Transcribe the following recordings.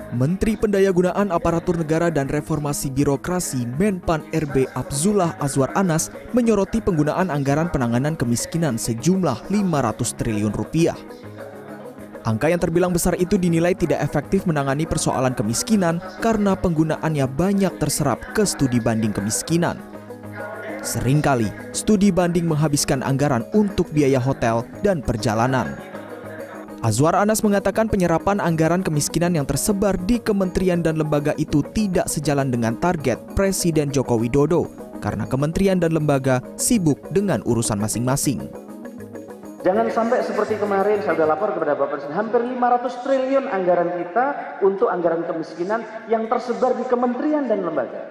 Menteri Pendayagunaan Aparatur Negara dan Reformasi Birokrasi Menpan RB Abzullah Azwar Anas menyoroti penggunaan anggaran penanganan kemiskinan sejumlah 500 triliun rupiah. Angka yang terbilang besar itu dinilai tidak efektif menangani persoalan kemiskinan karena penggunaannya banyak terserap ke studi banding kemiskinan. Seringkali, studi banding menghabiskan anggaran untuk biaya hotel dan perjalanan. Azwar Anas mengatakan penyerapan anggaran kemiskinan yang tersebar di kementerian dan lembaga itu tidak sejalan dengan target Presiden Joko Widodo karena kementerian dan lembaga sibuk dengan urusan masing-masing. Jangan sampai seperti kemarin saya sudah lapor kepada Bapak Presiden, hampir 500 triliun anggaran kita untuk anggaran kemiskinan yang tersebar di kementerian dan lembaga.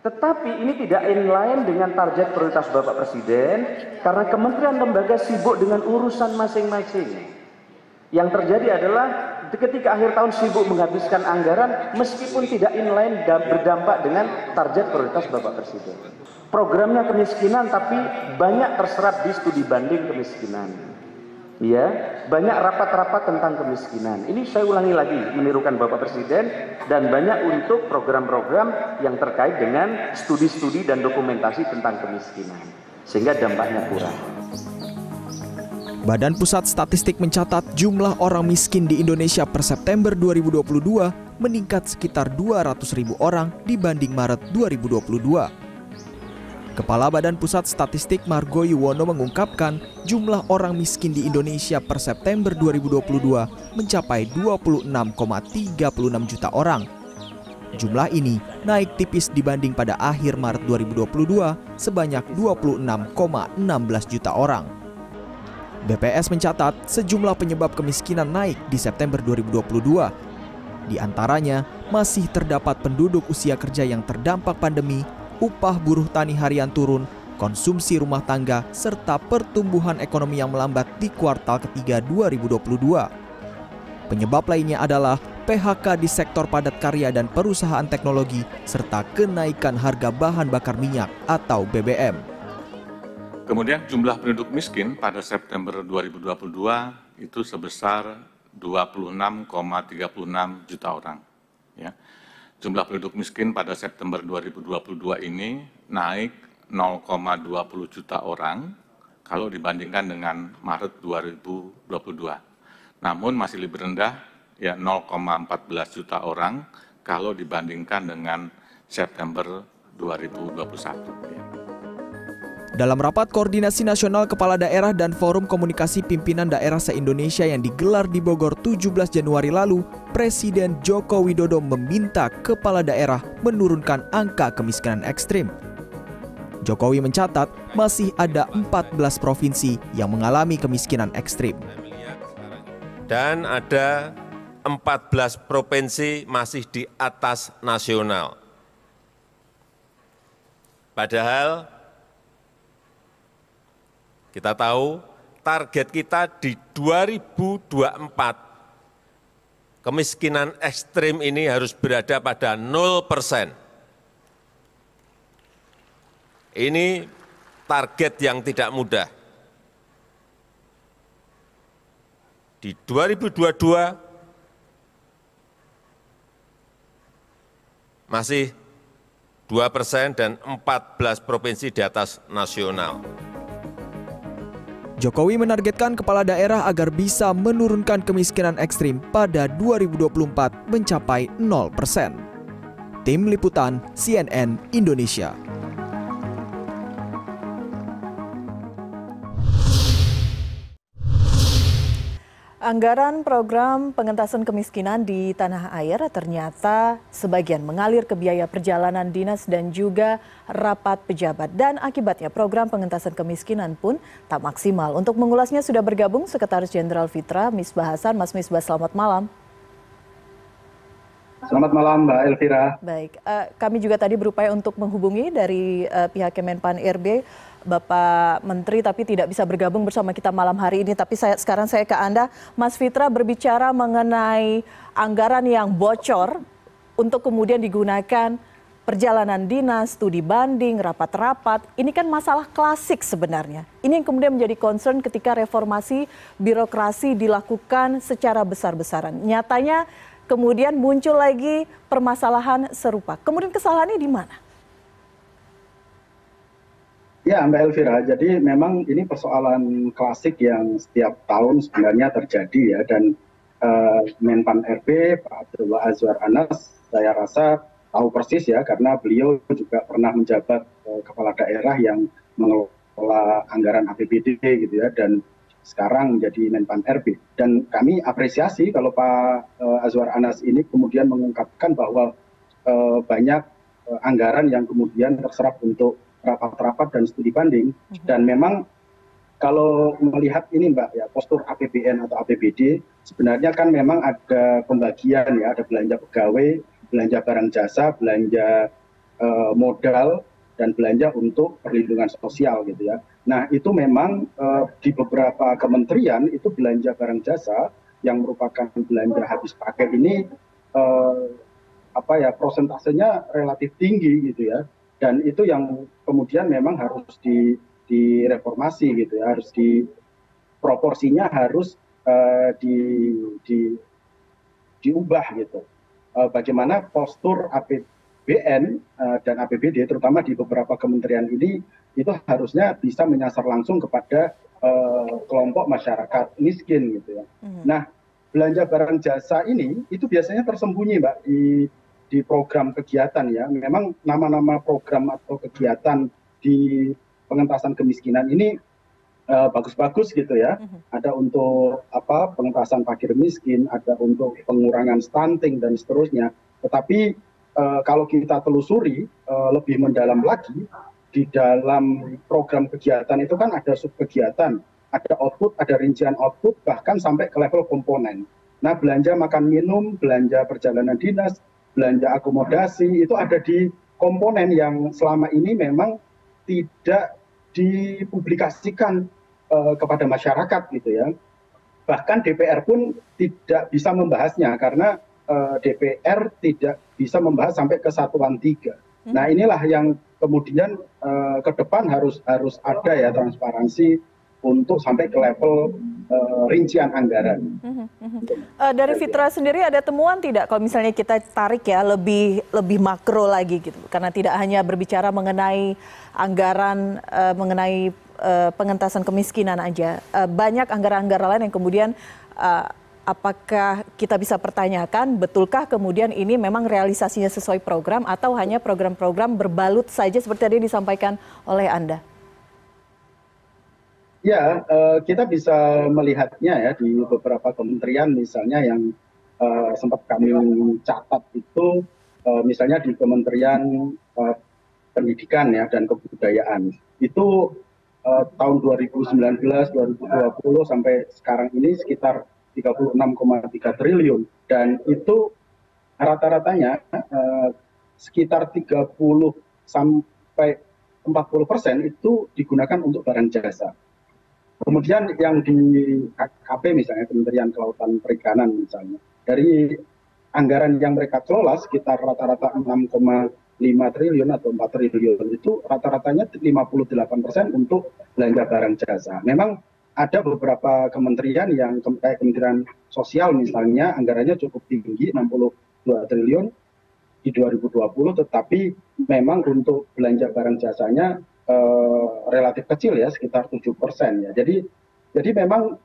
Tetapi ini tidak inline dengan target prioritas Bapak Presiden karena kementerian lembaga sibuk dengan urusan masing-masing. Yang terjadi adalah ketika akhir tahun sibuk menghabiskan anggaran meskipun tidak inline dan berdampak dengan target prioritas Bapak Presiden. Programnya kemiskinan tapi banyak terserap di studi banding kemiskinan. Ya, banyak rapat-rapat tentang kemiskinan. Ini saya ulangi lagi menirukan Bapak Presiden dan banyak untuk program-program yang terkait dengan studi-studi dan dokumentasi tentang kemiskinan. Sehingga dampaknya kurang. Badan Pusat Statistik mencatat jumlah orang miskin di Indonesia per September 2022 meningkat sekitar 200.000 orang dibanding Maret 2022. Kepala Badan Pusat Statistik Margo Yuwono mengungkapkan jumlah orang miskin di Indonesia per September 2022 mencapai 26,36 juta orang. Jumlah ini naik tipis dibanding pada akhir Maret 2022 sebanyak 26,16 juta orang. BPS mencatat sejumlah penyebab kemiskinan naik di September 2022. Di antaranya masih terdapat penduduk usia kerja yang terdampak pandemi, upah buruh tani harian turun, konsumsi rumah tangga, serta pertumbuhan ekonomi yang melambat di kuartal ketiga 2022. Penyebab lainnya adalah PHK di sektor padat karya dan perusahaan teknologi, serta kenaikan harga bahan bakar minyak atau BBM. Kemudian jumlah penduduk miskin pada September 2022 itu sebesar 26,36 juta orang. Ya. Jumlah penduduk miskin pada September 2022 ini naik 0,20 juta orang kalau dibandingkan dengan Maret 2022. Namun masih lebih rendah, ya 0,14 juta orang kalau dibandingkan dengan September 2021. Ya. Dalam rapat koordinasi nasional kepala daerah dan forum komunikasi pimpinan daerah se-Indonesia yang digelar di Bogor 17 Januari lalu, Presiden Joko Widodo meminta kepala daerah menurunkan angka kemiskinan ekstrim. Jokowi mencatat masih ada 14 provinsi yang mengalami kemiskinan ekstrim. Dan ada 14 provinsi masih di atas nasional. Padahal kita tahu target kita di 2024 kemiskinan ekstrim ini harus berada pada 0%. Ini target yang tidak mudah. Di 2022 masih 2% dan 14 provinsi di atas nasional. Jokowi menargetkan kepala daerah agar bisa menurunkan kemiskinan ekstrim pada 2024 mencapai 0%. Tim Liputan CNN Indonesia. Anggaran program pengentasan kemiskinan di tanah air ternyata sebagian mengalir ke biaya perjalanan dinas dan juga rapat pejabat. Dan akibatnya program pengentasan kemiskinan pun tak maksimal. Untuk mengulasnya sudah bergabung Sekretaris Jenderal Fitra, Misbah Hasan. Mas Misbah, selamat malam. Selamat malam Mbak Elvira. Baik, kami juga tadi berupaya untuk menghubungi dari pihak Kemenpan RB, Bapak Menteri, tapi tidak bisa bergabung bersama kita malam hari ini. Tapi sekarang saya ke Anda, Mas Fitra, berbicara mengenai anggaran yang bocor untuk kemudian digunakan perjalanan dinas, studi banding, rapat-rapat. Ini kan masalah klasik sebenarnya. Ini yang kemudian menjadi concern ketika reformasi birokrasi dilakukan secara besar-besaran. Nyatanya kemudian muncul lagi permasalahan serupa. Kemudian kesalahannya di mana? Ya, Mbak Elvira, jadi memang ini persoalan klasik yang setiap tahun sebenarnya terjadi ya, dan Menpan RB Pak Abdullah Azwar Anas saya rasa tahu persis ya, karena beliau juga pernah menjabat kepala daerah yang mengelola anggaran APBD gitu ya, dan sekarang menjadi Menpan RB. Dan kami apresiasi kalau Pak Azwar Anas ini kemudian mengungkapkan bahwa banyak anggaran yang kemudian terserap untuk rapat-rapat dan studi banding. Dan memang kalau melihat ini Mbak ya, postur APBN atau APBD sebenarnya kan memang ada pembagian ya, ada belanja pegawai, belanja barang jasa, belanja modal, dan belanja untuk perlindungan sosial gitu ya. Nah itu memang di beberapa kementerian itu belanja barang jasa yang merupakan belanja habis pakai ini prosentasenya relatif tinggi gitu ya. Dan itu yang kemudian memang harus direformasi gitu ya, harus proporsinya harus diubah gitu. Bagaimana postur APBN dan APBD terutama di beberapa kementerian ini itu harusnya bisa menyasar langsung kepada kelompok masyarakat miskin gitu ya. Nah, belanja barang jasa ini itu biasanya tersembunyi Mbak di program kegiatan ya. Memang nama-nama program atau kegiatan di pengentasan kemiskinan ini bagus-bagus gitu ya. Ada untuk pengentasan fakir miskin, ada untuk pengurangan stunting dan seterusnya. Tetapi kalau kita telusuri lebih mendalam lagi, di dalam program kegiatan itu kan ada subkegiatan, ada output, ada rincian output, bahkan sampai ke level komponen. Nah, belanja makan minum, belanja perjalanan dinas, belanja akomodasi itu ada di komponen yang selama ini memang tidak dipublikasikan kepada masyarakat gitu ya. Bahkan DPR pun tidak bisa membahasnya karena DPR tidak bisa membahas sampai ke satuan 3. Nah inilah yang kemudian ke depan harus ada ya transparansi untuk sampai ke level rincian anggaran. Dari Fitra sendiri ada temuan tidak kalau misalnya kita tarik ya lebih makro lagi gitu, karena tidak hanya berbicara mengenai anggaran mengenai pengentasan kemiskinan aja, banyak anggaran-anggaran lain yang kemudian apakah kita bisa pertanyakan betulkah kemudian ini memang realisasinya sesuai program atau hanya program-program berbalut saja seperti tadi disampaikan oleh Anda? Ya, kita bisa melihatnya ya di beberapa kementerian misalnya yang sempat kami catat itu, misalnya di Kementerian Pendidikan ya dan Kebudayaan. Itu tahun 2019, 2020 sampai sekarang ini sekitar 36,3 triliun. Dan itu rata-ratanya sekitar 30 sampai 40% itu digunakan untuk barang jasa. Kemudian yang di KP misalnya, Kementerian Kelautan Perikanan misalnya, dari anggaran yang mereka kelola sekitar rata-rata 6,5 triliun atau 4 triliun itu rata-ratanya 58% untuk belanja barang jasa. Memang ada beberapa kementerian yang kayak Kementerian Sosial misalnya anggarannya cukup tinggi 62 triliun di 2020, tetapi memang untuk belanja barang jasanya relatif kecil ya, sekitar 7% ya. Jadi memang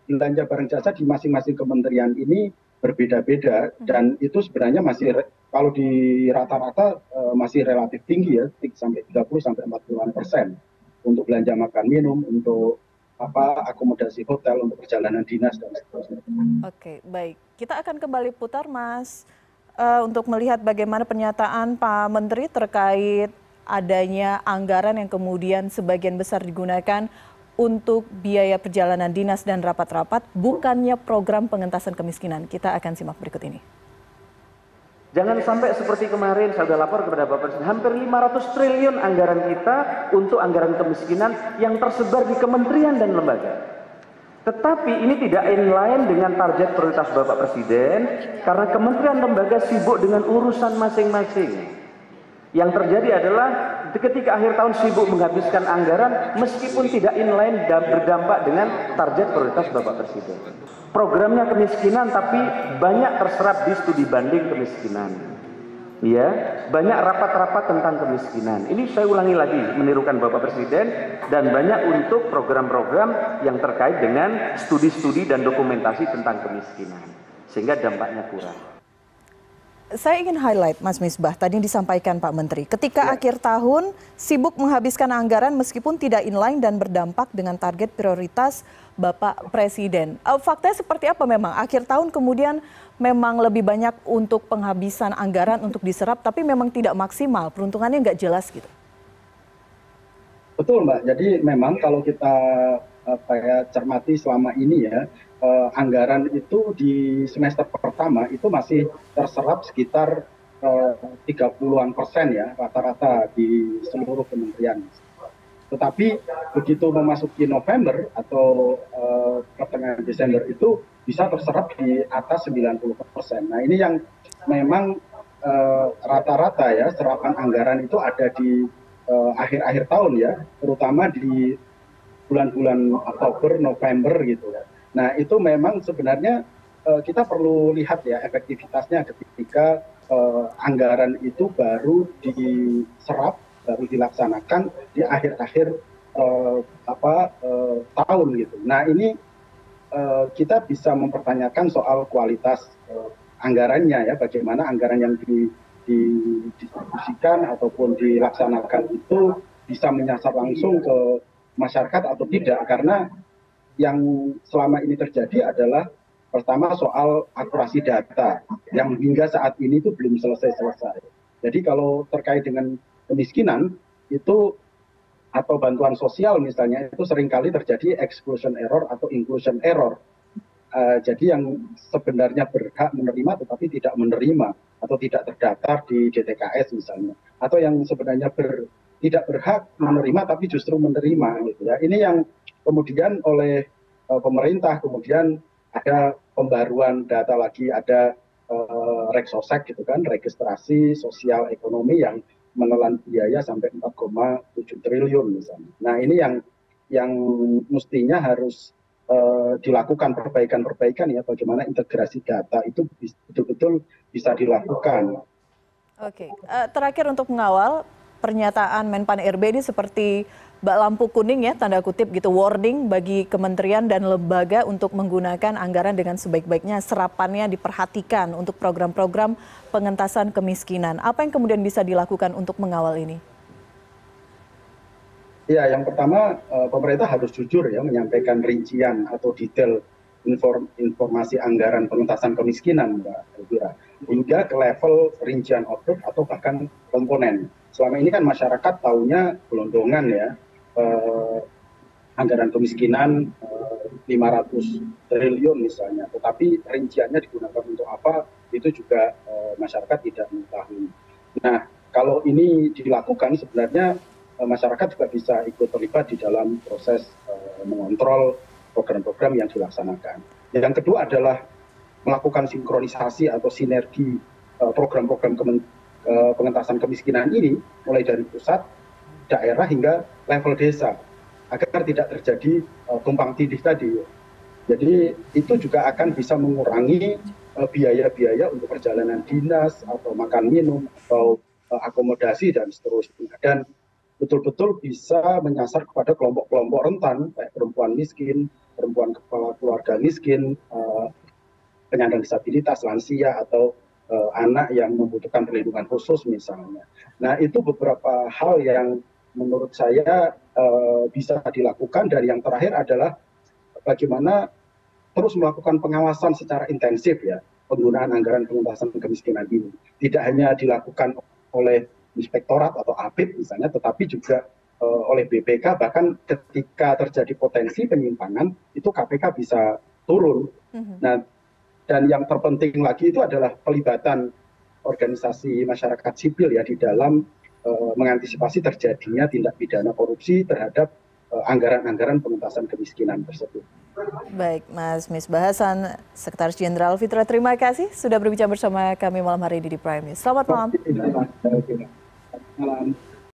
belanja barang jasa di masing-masing kementerian ini berbeda-beda, dan itu sebenarnya masih kalau di rata-rata masih relatif tinggi ya, sampai 30 sampai 40% untuk belanja makan minum, untuk akomodasi hotel, untuk perjalanan dinas dan seterusnya. Oke, baik. Kita akan kembali putar Mas untuk melihat bagaimana pernyataan Pak Menteri terkait adanya anggaran yang kemudian sebagian besar digunakan untuk biaya perjalanan dinas dan rapat-rapat, bukannya program pengentasan kemiskinan. Kita akan simak berikut ini. Jangan sampai seperti kemarin saya sudah lapor kepada Bapak Presiden, hampir 500 triliun anggaran kita untuk anggaran kemiskinan yang tersebar di kementerian dan lembaga. Tetapi ini tidak inline dengan target prioritas Bapak Presiden karena kementerian lembaga sibuk dengan urusan masing-masing. Yang terjadi adalah ketika akhir tahun sibuk menghabiskan anggaran meskipun tidak inline dan berdampak dengan target prioritas Bapak Presiden. Programnya kemiskinan tapi banyak terserap di studi banding kemiskinan. Ya, banyak rapat-rapat tentang kemiskinan. Ini saya ulangi lagi menirukan Bapak Presiden dan banyak untuk program-program yang terkait dengan studi-studi dan dokumentasi tentang kemiskinan. Sehingga dampaknya kurang. Saya ingin highlight Mas Misbah, tadi disampaikan Pak Menteri, ketika akhir tahun sibuk menghabiskan anggaran meskipun tidak inline dan berdampak dengan target prioritas Bapak Presiden. Faktanya seperti apa memang? Akhir tahun kemudian memang lebih banyak untuk penghabisan anggaran untuk diserap, tapi memang tidak maksimal, peruntungannya nggak jelas gitu. Betul Mbak, jadi memang kalau kita cermati selama ini ya, anggaran itu di semester pertama itu masih terserap sekitar 30-an% ya rata-rata di seluruh kementerian. Tetapi begitu memasuki November atau pertengahan Desember itu bisa terserap di atas 90%. Nah ini yang memang rata-rata ya serapan anggaran itu ada di akhir-akhir tahun ya, terutama di bulan-bulan Oktober, November gitu ya. Nah itu memang sebenarnya kita perlu lihat ya efektivitasnya ketika anggaran itu baru diserap, baru dilaksanakan di akhir-akhir tahun gitu. Nah ini kita bisa mempertanyakan soal kualitas anggarannya ya, bagaimana anggaran yang didistribusikan ataupun dilaksanakan itu bisa menyasar langsung ke masyarakat atau tidak, karena yang selama ini terjadi adalah pertama soal akurasi data yang hingga saat ini itu belum selesai. Jadi kalau terkait dengan kemiskinan itu atau bantuan sosial misalnya itu seringkali terjadi exclusion error atau inclusion error. Jadi yang sebenarnya berhak menerima tetapi tidak menerima atau tidak terdaftar di DTKS misalnya, atau yang sebenarnya tidak berhak menerima tapi justru menerima gitu ya. Ini yang kemudian oleh pemerintah kemudian ada pembaruan data lagi, ada Reksosek gitu kan, registrasi sosial ekonomi yang menelan biaya sampai 4,7 triliun misalnya. Nah ini yang mestinya harus dilakukan perbaikan ya, bagaimana integrasi data itu betul-betul bisa dilakukan. Oke, terakhir untuk mengawal pernyataan Menpan RB ini seperti bak lampu kuning ya, tanda kutip gitu, warning bagi kementerian dan lembaga untuk menggunakan anggaran dengan sebaik-baiknya, serapannya diperhatikan untuk program-program pengentasan kemiskinan. Apa yang kemudian bisa dilakukan untuk mengawal ini? Ya, yang pertama pemerintah harus jujur ya menyampaikan rincian atau detail informasi anggaran pengentasan kemiskinan, Mbak Elvira, hingga ke level rincian output atau bahkan komponen. Selama ini kan masyarakat taunya gelondongan ya, anggaran kemiskinan 500 triliun misalnya, tetapi rinciannya digunakan untuk apa itu juga masyarakat tidak mengetahui. Nah, kalau ini dilakukan sebenarnya masyarakat juga bisa ikut terlibat di dalam proses mengontrol program-program yang dilaksanakan. Yang kedua adalah melakukan sinkronisasi atau sinergi program-program pengentasan kemiskinan ini mulai dari pusat, daerah hingga level desa agar tidak terjadi tumpang tindih tadi. Jadi itu juga akan bisa mengurangi biaya-biaya untuk perjalanan dinas atau makan minum atau akomodasi dan seterusnya. Dan betul-betul bisa menyasar kepada kelompok-kelompok rentan kayak perempuan miskin, perempuan kepala keluarga miskin, penyandang disabilitas, lansia atau anak yang membutuhkan perlindungan khusus misalnya. Nah itu beberapa hal yang menurut saya bisa dilakukan, dan yang terakhir adalah bagaimana terus melakukan pengawasan secara intensif ya penggunaan anggaran pengentasan kemiskinan ini. Tidak hanya dilakukan oleh inspektorat atau APIP misalnya, tetapi juga oleh BPK, bahkan ketika terjadi potensi penyimpangan itu KPK bisa turun. Nah, dan yang terpenting lagi itu adalah pelibatan organisasi masyarakat sipil ya di dalam mengantisipasi terjadinya tindak pidana korupsi terhadap anggaran-anggaran pengentasan kemiskinan tersebut. Baik, Mas Misbah Hasan, Sekretaris Jenderal Fitra, terima kasih sudah berbicara bersama kami malam hari ini di Prime News. Selamat malam. Selamat malam.